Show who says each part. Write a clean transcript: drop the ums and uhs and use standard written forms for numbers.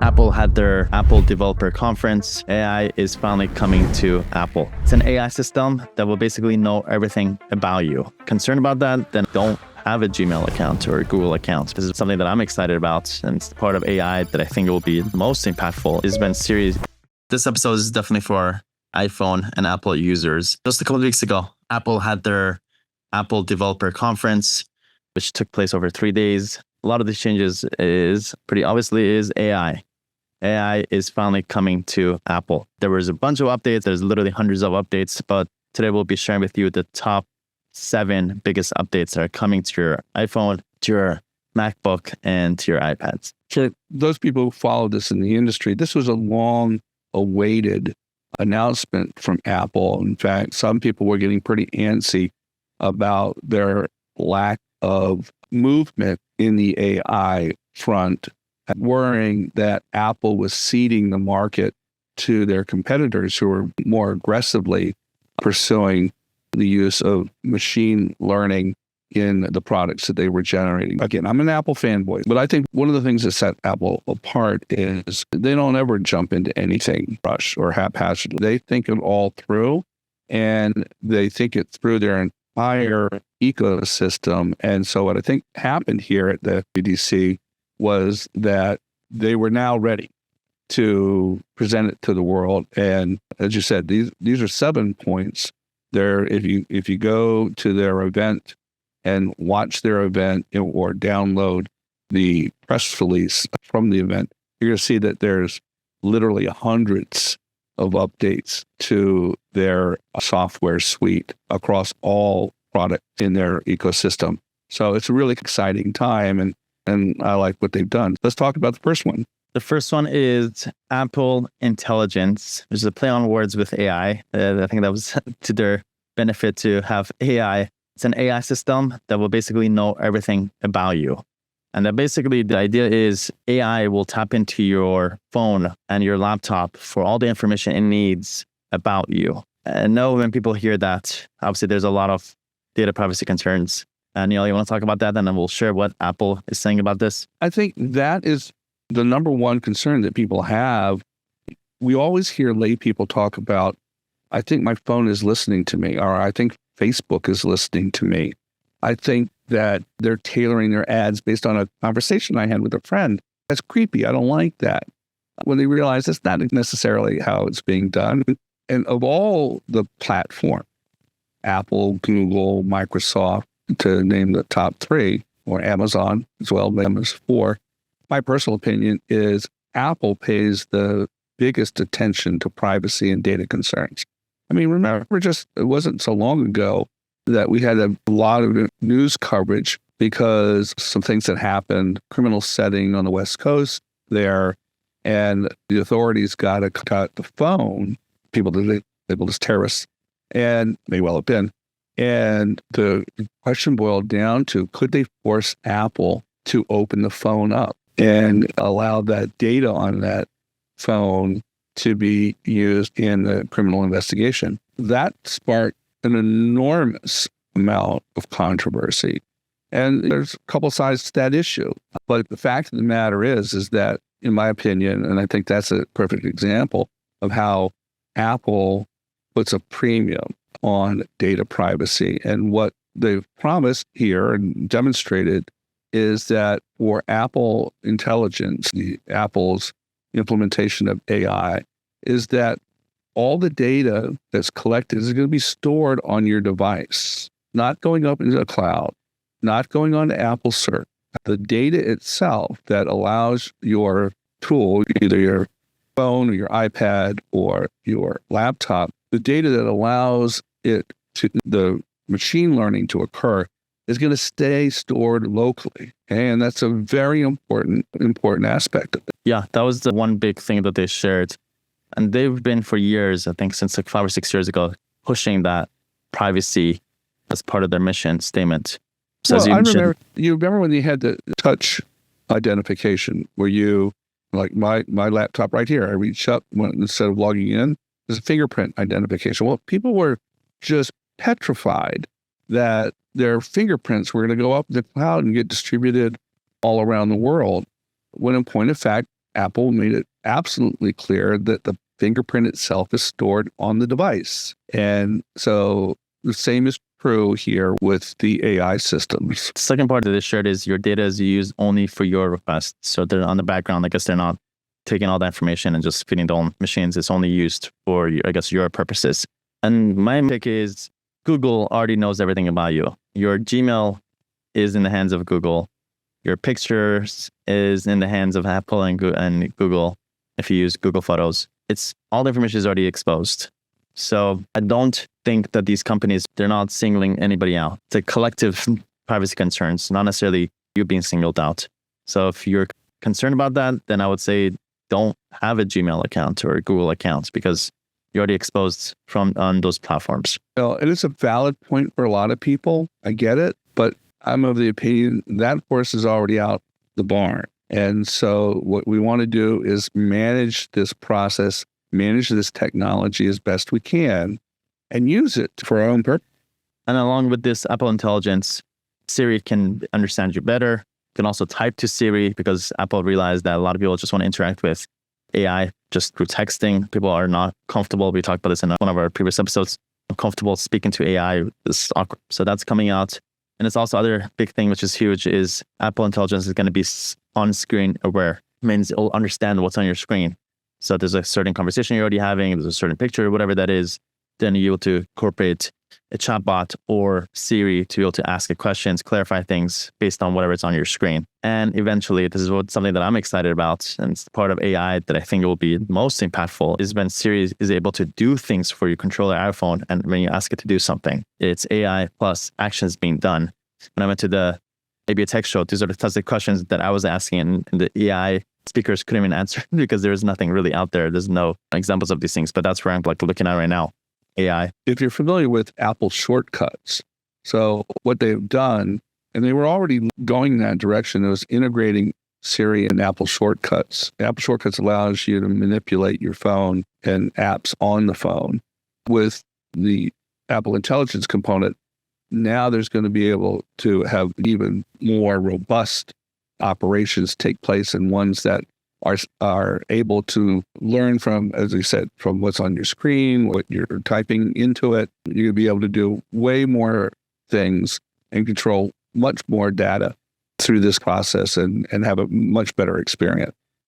Speaker 1: Apple had their Apple Developer Conference. AI is finally coming to Apple. It's an AI system that will basically know everything about you. Concerned about that? Then don't have a Gmail account or a Google account. This is something that I'm excited about, and it's part of AI that I think will be most impactful. It's been Siri. This episode is definitely for iPhone and Apple users. Just a couple of weeks ago, Apple had their Apple Developer Conference, which took place over 3 days. A lot of these changes is pretty obviously is AI. AI is finally coming to Apple. There was a bunch of updates. There's literally hundreds of updates, but today we'll be sharing with you the top 7 biggest updates that are coming to your iPhone, to your MacBook, and to your iPads.
Speaker 2: For those people who follow this in the industry, this was a long-awaited announcement from Apple. In fact, some people were getting pretty antsy about their lack of movement in the AI front, worrying that Apple was ceding the market to their competitors who were more aggressively pursuing the use of machine learning in the products that they were generating. Again, I'm an Apple fanboy, but I think one of the things that set Apple apart is they don't ever jump into anything rush or haphazardly. They think it all through, and they think it through their entire ecosystem. And so what I think happened here at the BDC was that they were now ready to present it to the world. And as you said, these are 7 points. If you go to their event and watch their event or download the press release from the event, you're going to see that there's literally hundreds of updates to their software suite across all products in their ecosystem. So it's a really exciting time, and I like what they've done. Let's talk about the first one.
Speaker 1: The first one is Apple Intelligence, which is a play on words with AI. I think that was to their benefit to have AI. It's an AI system that will basically know everything about you. And that basically the idea is AI will tap into your phone and your laptop for all the information it needs about you. And know when people hear that, obviously there's a lot of data privacy concerns. And you want to talk about that, and then we'll share what Apple is saying about this.
Speaker 2: I think that is the number one concern that people have. We always hear lay people talk about, I think my phone is listening to me, or I think Facebook is listening to me. I think that they're tailoring their ads based on a conversation I had with a friend. That's creepy. I don't like that. When they realize that's not necessarily how it's being done. And of all the platforms, Apple, Google, Microsoft, to name the top 3, or Amazon as well, them as 4, my personal opinion is Apple pays the biggest attention to privacy and data concerns. I mean, remember, it wasn't so long ago that we had a lot of news coverage because some things that happened, criminal setting on the West Coast there, and the authorities got to cut the phone, people that they labeled as terrorists, and may well have been. And the question boiled down to, could they force Apple to open the phone up and allow that data on that phone to be used in the criminal investigation? That sparked an enormous amount of controversy. And there's a couple sides to that issue. But the fact of the matter is that, in my opinion, and I think that's a perfect example of how Apple puts a premium on data privacy. And what they've promised here and demonstrated is that for Apple Intelligence, Apple's implementation of AI, is that all the data that's collected is going to be stored on your device, not going up into the cloud, not going on to Apple Search. The data itself that allows your tool, either your phone or your iPad or your laptop, the data that allows it to the machine learning to occur is going to stay stored locally. And that's a very important aspect of it.
Speaker 1: Yeah, that was the one big thing that they shared. And they've been for years, I think since like 5 or 6 years ago, pushing that privacy as part of their mission statement. So
Speaker 2: well, you remember when you had the touch identification where you, like my laptop right here, I reach up instead of logging in, there's a fingerprint identification. Well, people were just petrified that their fingerprints were going to go up in the cloud and get distributed all around the world, when in point of fact, Apple made it absolutely clear that the fingerprint itself is stored on the device. And so the same is true here with the AI systems.
Speaker 1: The second part of this shirt is your data is used only for your requests. So they're on the background. I guess they're not taking all that information and just feeding their own machines. It's only used for, I guess, your purposes. And my take is Google already knows everything about you. Your Gmail is in the hands of Google. Your pictures is in the hands of Apple and Google if you use Google Photos. It's all the information is already exposed. So I don't think that these companies, they're not singling anybody out. It's a collective privacy concerns, not necessarily you being singled out. So if you're concerned about that, then I would say don't have a Gmail account or a Google account because you're already exposed on those platforms.
Speaker 2: Well, it is a valid point for a lot of people. I get it, but I'm of the opinion that horse is already out the barn. And so what we want to do is manage this process, manage this technology as best we can, and use it for our own purpose.
Speaker 1: And along with this Apple Intelligence, Siri can understand you better. You can also type to Siri because Apple realized that a lot of people just want to interact with AI just through texting. People are not comfortable. We talked about this in one of our previous episodes. Comfortable speaking to AI. So that's coming out. And it's also other big thing, which is huge, is Apple Intelligence is going to be on-screen aware. It means it'll understand what's on your screen. So there's a certain conversation you're already having, there's a certain picture, whatever that is, then you're able to incorporate a chatbot or Siri to be able to ask it questions, clarify things based on whatever is on your screen. And eventually, this is something that I'm excited about, and it's part of AI that I think will be most impactful, is when Siri is able to do things for you, control your iPhone, and when you ask it to do something, it's AI plus actions being done. When I went to the maybe a tech show, these are the types of questions that I was asking, and the AI speakers couldn't even answer because there's nothing really out there. There's no examples of these things, but that's where I'm like looking at right now. AI.
Speaker 2: If you're familiar with Apple Shortcuts, so what they've done, and they were already going in that direction, it was integrating Siri and Apple Shortcuts. Apple Shortcuts allows you to manipulate your phone and apps on the phone. With the Apple Intelligence component, now there's going to be able to have even more robust operations take place, and ones that are able to learn from, as I said, from what's on your screen, what you're typing into it. You're going to be able to do way more things and control much more data through this process and have a much better experience.